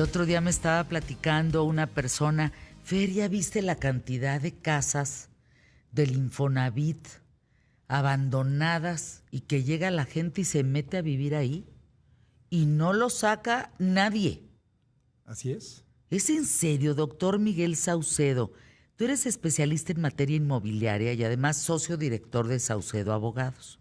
El otro día me estaba platicando una persona, Fer, ¿ya viste la cantidad de casas del Infonavit abandonadas y que llega la gente y se mete a vivir ahí y no lo saca nadie? Así es. ¿Es en serio, doctor Miguel Saucedo? Tú eres especialista en materia inmobiliaria y además socio director de Saucedo Abogados.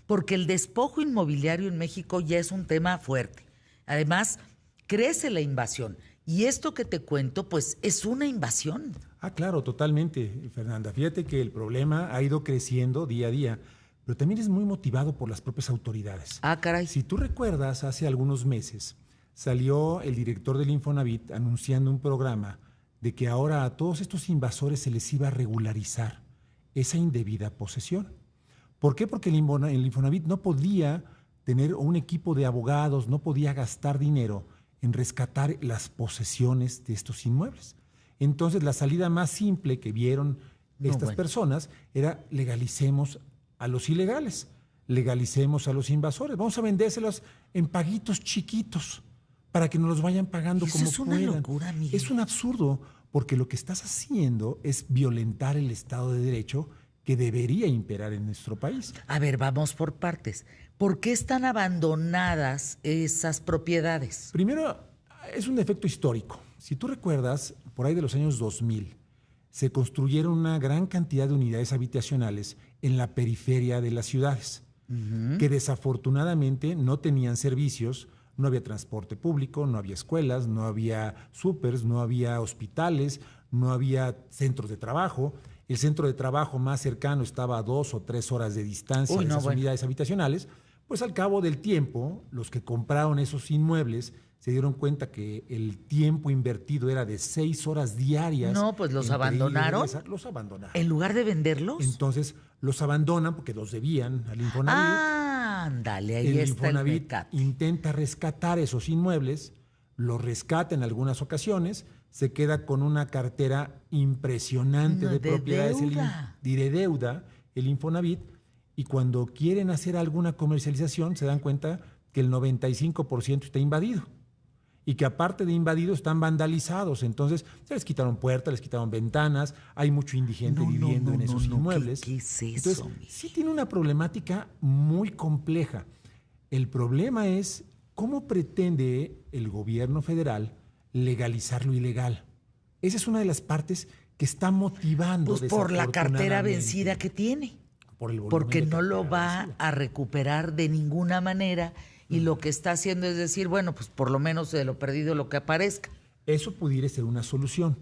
Porque el despojo inmobiliario en México ya es un tema fuerte. Además, crece la invasión. Y esto que te cuento, pues, es una invasión. Ah, claro, totalmente, Fernanda. Fíjate que el problema ha ido creciendo día a día, pero también es muy motivado por las propias autoridades. Ah, caray. Si tú recuerdas, hace algunos meses salió el director del Infonavit anunciando un programa de que ahora a todos estos invasores se les iba a regularizar esa indebida posesión. ¿Por qué? Porque el Infonavit no podía tener un equipo de abogados, no podía gastar dinero en rescatar las posesiones de estos inmuebles. Entonces, la salida más simple que vieron estas personas era legalicemos a los ilegales, legalicemos a los invasores, vamos a vendérselos en paguitos chiquitos para que nos los vayan pagando como puedan. Es una locura, Miguel. Es un absurdo, porque lo que estás haciendo es violentar el Estado de Derecho que debería imperar en nuestro país. A ver, vamos por partes. ¿Por qué están abandonadas esas propiedades? Primero, es un defecto histórico. Si tú recuerdas, por ahí de los años 2000, se construyeron una gran cantidad de unidades habitacionales en la periferia de las ciudades, que desafortunadamente no tenían servicios, no había transporte público, no había escuelas, no había súpers, no había hospitales, no había centros de trabajo. El centro de trabajo más cercano estaba a 2 o 3 horas de distancia de esas unidades habitacionales. Pues al cabo del tiempo, los que compraron esos inmuebles se dieron cuenta que el tiempo invertido era de 6 horas diarias. No, pues los abandonaron. Los abandonaron. ¿En lugar de venderlos? Entonces los abandonan porque los debían al Infonavit. Ah, ándale, ahí el está Infonavit el pecado. intenta rescatar esos inmuebles, los rescata en algunas ocasiones, se queda con una cartera impresionante de propiedades de deuda, el Infonavit, y cuando quieren hacer alguna comercialización se dan cuenta que el 95% está invadido y que aparte de invadidos están vandalizados. Entonces se les quitaron puertas, les quitaron ventanas, hay mucho indigente viviendo en esos inmuebles. ¿Qué es eso? Entonces sí tiene una problemática muy compleja. El problema es cómo pretende el gobierno federal legalizar lo ilegal. Esa es una de las partes que está motivando. Pues por la cartera vencida que tiene. Porque no lo va a recuperar de ninguna manera y lo que está haciendo es decir, bueno, pues por lo menos de lo perdido lo que aparezca. Eso pudiera ser una solución,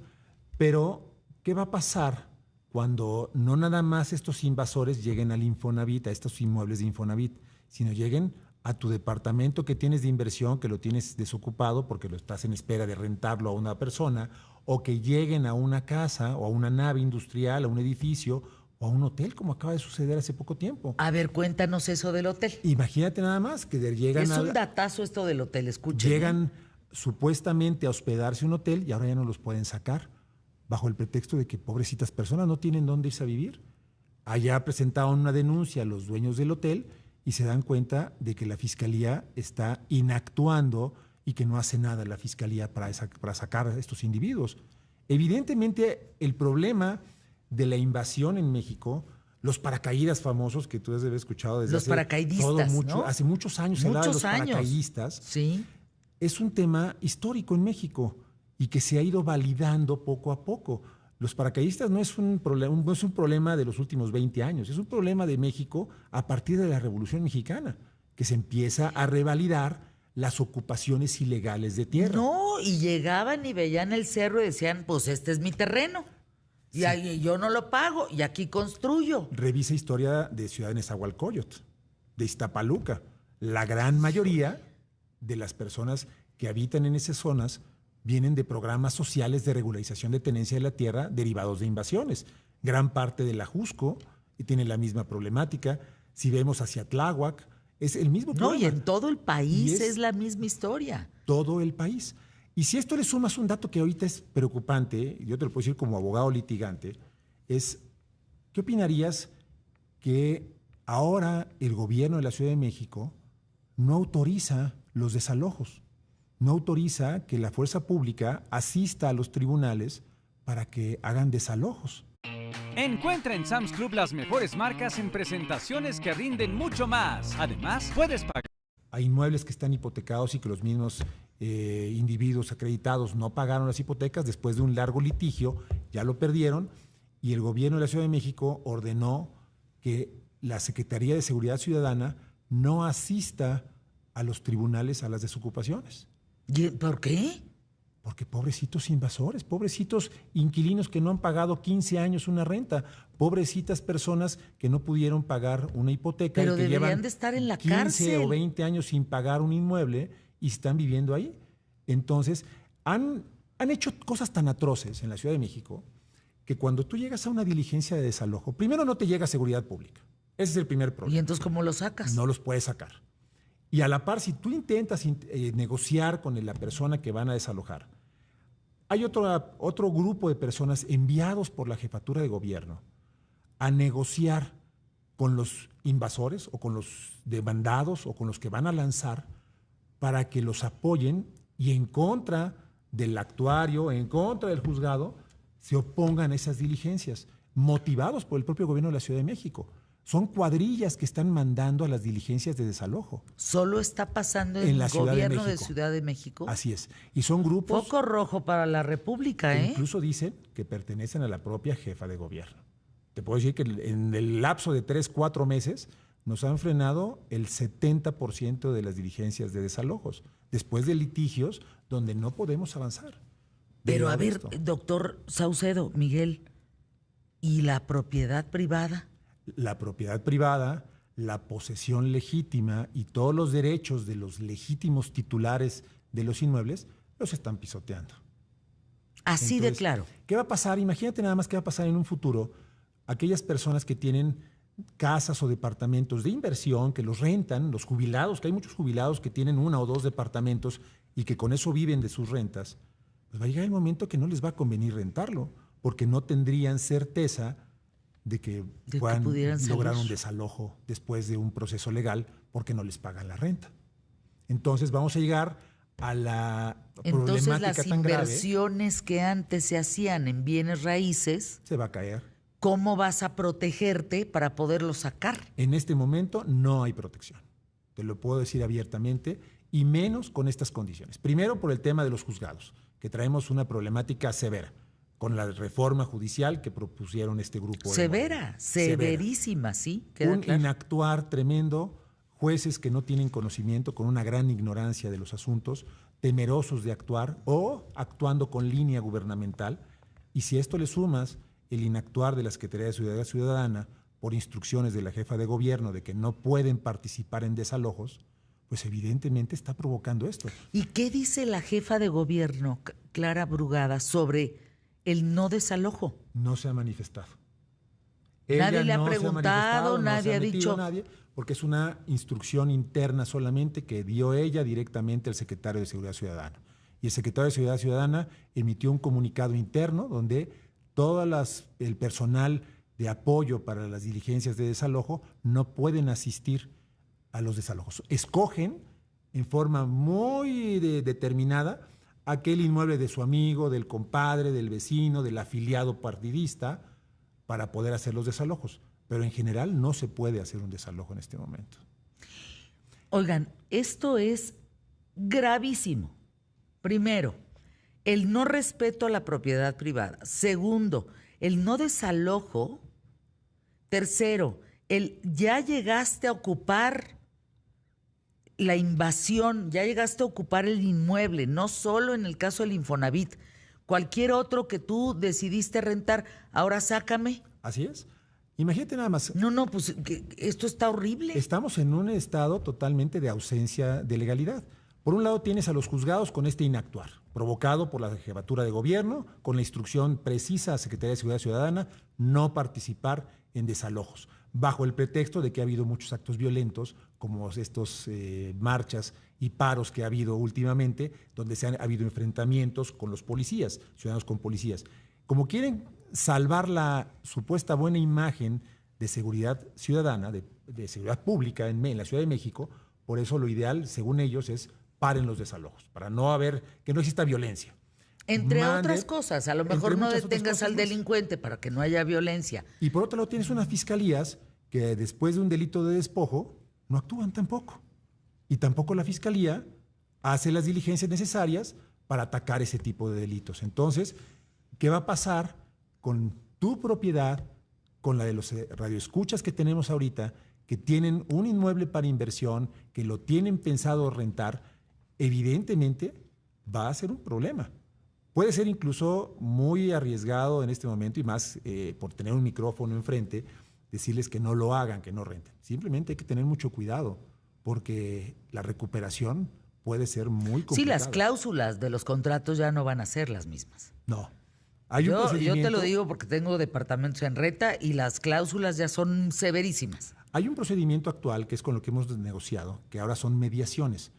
pero ¿qué va a pasar cuando no nada más estos invasores lleguen al Infonavit, a estos inmuebles de Infonavit, sino lleguen a tu departamento que tienes de inversión, que lo tienes desocupado porque lo estás en espera de rentarlo a una persona, o que lleguen a una casa o a una nave industrial, a un edificio o a un hotel, como acaba de suceder hace poco tiempo? A ver, cuéntanos eso del hotel. Imagínate nada más que llegan es un datazo esto del hotel, escuchen. Llegan supuestamente a hospedarse en un hotel y ahora ya no los pueden sacar, bajo el pretexto de que pobrecitas personas no tienen dónde irse a vivir. Allá presentaron una denuncia a los dueños del hotel y se dan cuenta de que la fiscalía está inactuando y que no hace nada la fiscalía para sacar a estos individuos. Evidentemente, el problema de la invasión en México, los paracaídas famosos que tú has de haber escuchado desde hace muchos años, se hablaba de los paracaidistas. Sí. Es un tema histórico en México y que se ha ido validando poco a poco. Los paracaidistas no es un problema de los últimos 20 años, es un problema de México a partir de la Revolución Mexicana, que se empieza a revalidar las ocupaciones ilegales de tierra. No, y llegaban y veían el cerro y decían, pues este es mi terreno. Y ahí yo no lo pago y aquí construyo. Revisa historia de Ciudad de Nezahualcóyotl, de Iztapaluca. La gran mayoría de las personas que habitan en esas zonas vienen de programas sociales de regularización de tenencia de la tierra derivados de invasiones. Gran parte de la Jusco tiene la misma problemática. Si vemos hacia Tláhuac, es el mismo problema. No, y en todo el país es la misma historia. Todo el país. Y si a esto le sumas un dato que ahorita es preocupante, yo te lo puedo decir como abogado litigante, es, ¿qué opinarías que ahora el gobierno de la Ciudad de México no autoriza los desalojos? no autoriza que la fuerza pública asista a los tribunales para que hagan desalojos. Encuentra en Sam's Club las mejores marcas en presentaciones que rinden mucho más. Además, puedes pagar. Hay inmuebles que están hipotecados y que los mismos individuos acreditados no pagaron las hipotecas. Después de un largo litigio ya lo perdieron y el gobierno de la Ciudad de México ordenó que la Secretaría de Seguridad Ciudadana no asista a los tribunales a las desocupaciones. ¿Y por qué? Porque pobrecitos invasores, pobrecitos inquilinos que no han pagado 15 años una renta, pobrecitas personas que no pudieron pagar una hipoteca. Pero y que deberían llevan de estar en la 15 cárcel. o 20 años sin pagar un inmueble y están viviendo ahí. Entonces, han hecho cosas tan atroces en la Ciudad de México que cuando tú llegas a una diligencia de desalojo, primero no te llega seguridad pública. Ese es el primer problema. ¿Y entonces cómo lo sacas? No los puedes sacar. Y a la par, si tú intentas negociar con la persona que van a desalojar, hay otro grupo de personas enviados por la jefatura de gobierno a negociar con los invasores o con los demandados o con los que van a lanzar para que los apoyen y en contra del actuario, en contra del juzgado, se opongan a esas diligencias, motivados por el propio gobierno de la Ciudad de México. Son cuadrillas que están mandando a las diligencias de desalojo. Solo está pasando en En el la Ciudad de gobierno de México. Ciudad de México. Así es. Y son grupos Foco rojo para la República, que ¿eh? incluso dicen que pertenecen a la propia jefa de gobierno. Te puedo decir que en el lapso de 3-4 meses nos han frenado el 70% de las diligencias de desalojos, después de litigios donde no podemos avanzar. Pero a Derivado de ver, esto. doctor Saucedo, Miguel, ¿y la propiedad privada? La propiedad privada, la posesión legítima y todos los derechos de los legítimos titulares de los inmuebles los están pisoteando. Así de Entonces, claro. ¿qué va a pasar? Imagínate nada más qué va a pasar en un futuro. Aquellas personas que tienen casas o departamentos de inversión, que los rentan, los jubilados, que hay muchos jubilados que tienen 1 o 2 departamentos y que con eso viven de sus rentas, pues va a llegar el momento que no les va a convenir rentarlo, porque no tendrían certeza de que puedan pudieran lograr salir. un desalojo después de un proceso legal porque no les pagan la renta. Entonces vamos a llegar a la Entonces problemática las tan grave, inversiones que antes se hacían en bienes raíces, se va a caer. ¿cómo vas a protegerte para poderlo sacar? En este momento no hay protección, te lo puedo decir abiertamente, y menos con estas condiciones. Primero por el tema de los juzgados, que traemos una problemática severa, con la reforma judicial que propusieron este grupo. Severa, severísima, sí. Queda Un claro. inactuar tremendo, jueces que no tienen conocimiento, con una gran ignorancia de los asuntos, temerosos de actuar o actuando con línea gubernamental. Y si a esto le sumas el inactuar de la Secretaría de Seguridad Ciudadana por instrucciones de la jefa de gobierno de que no pueden participar en desalojos, pues evidentemente está provocando esto. ¿Y qué dice la jefa de gobierno, Clara Brugada, sobre el no desalojo? No se ha manifestado. Nadie le ha no se preguntado, manifestado, nadie no se ha metido dicho. nadie, porque es una instrucción interna solamente que dio ella directamente al secretario de Seguridad Ciudadana. Y el secretario de Seguridad Ciudadana emitió un comunicado interno donde el personal de apoyo para las diligencias de desalojo no pueden asistir a los desalojos. Escogen en forma muy determinada aquel inmueble de su amigo, del compadre, del vecino, del afiliado partidista, para poder hacer los desalojos. Pero en general no se puede hacer un desalojo en este momento. Oigan, esto es gravísimo. Primero, el no respeto a la propiedad privada. Segundo, el no desalojo. Tercero, el ya llegaste a ocupar la invasión, ya llegaste a ocupar el inmueble, no solo en el caso del Infonavit, cualquier otro que tú decidiste rentar, ahora sácame. Así es. Imagínate nada más. No, pues esto está horrible. Estamos en un estado totalmente de ausencia de legalidad. Por un lado tienes a los juzgados con este inactuar, provocado por la jefatura de gobierno, con la instrucción precisa a Secretaría de Seguridad Ciudadana, no participar en desalojos, bajo el pretexto de que ha habido muchos actos violentos, como estos marchas y paros que ha habido últimamente, donde ha habido enfrentamientos con los policías, ciudadanos con policías. Como quieren salvar la supuesta buena imagen de seguridad ciudadana, de seguridad pública en la Ciudad de México, por eso lo ideal, según ellos, es paren los desalojos, para que no exista violencia. Entre otras cosas, a lo mejor entre no muchas otras detengas cosas al más. delincuente para que no haya violencia. Y por otro lado tienes unas fiscalías que después de un delito de despojo no actúan tampoco. Y tampoco la fiscalía hace las diligencias necesarias para atacar ese tipo de delitos. Entonces, ¿qué va a pasar con tu propiedad, con la de los radioescuchas que tenemos ahorita, que tienen un inmueble para inversión, que lo tienen pensado rentar? Evidentemente va a ser un problema. Puede ser incluso muy arriesgado en este momento, y más por tener un micrófono enfrente, decirles que no lo hagan, que no renten. Simplemente hay que tener mucho cuidado, porque la recuperación puede ser muy complicada. Sí, las cláusulas de los contratos ya no van a ser las mismas. No. Hay un Yo procedimiento. te lo digo porque tengo departamentos en renta y las cláusulas ya son severísimas. Hay un procedimiento actual que es con lo que hemos negociado, que ahora son mediaciones.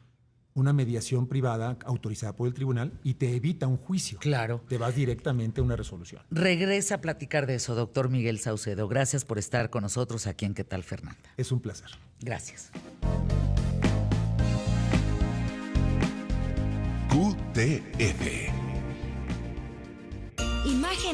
Una mediación privada autorizada por el tribunal y te evita un juicio. Claro. Te vas directamente a una resolución. Regresa a platicar de eso, doctor Miguel Saucedo. Gracias por estar con nosotros aquí en ¿Qué tal, Fernanda? Es un placer. Gracias. QTF. Imagen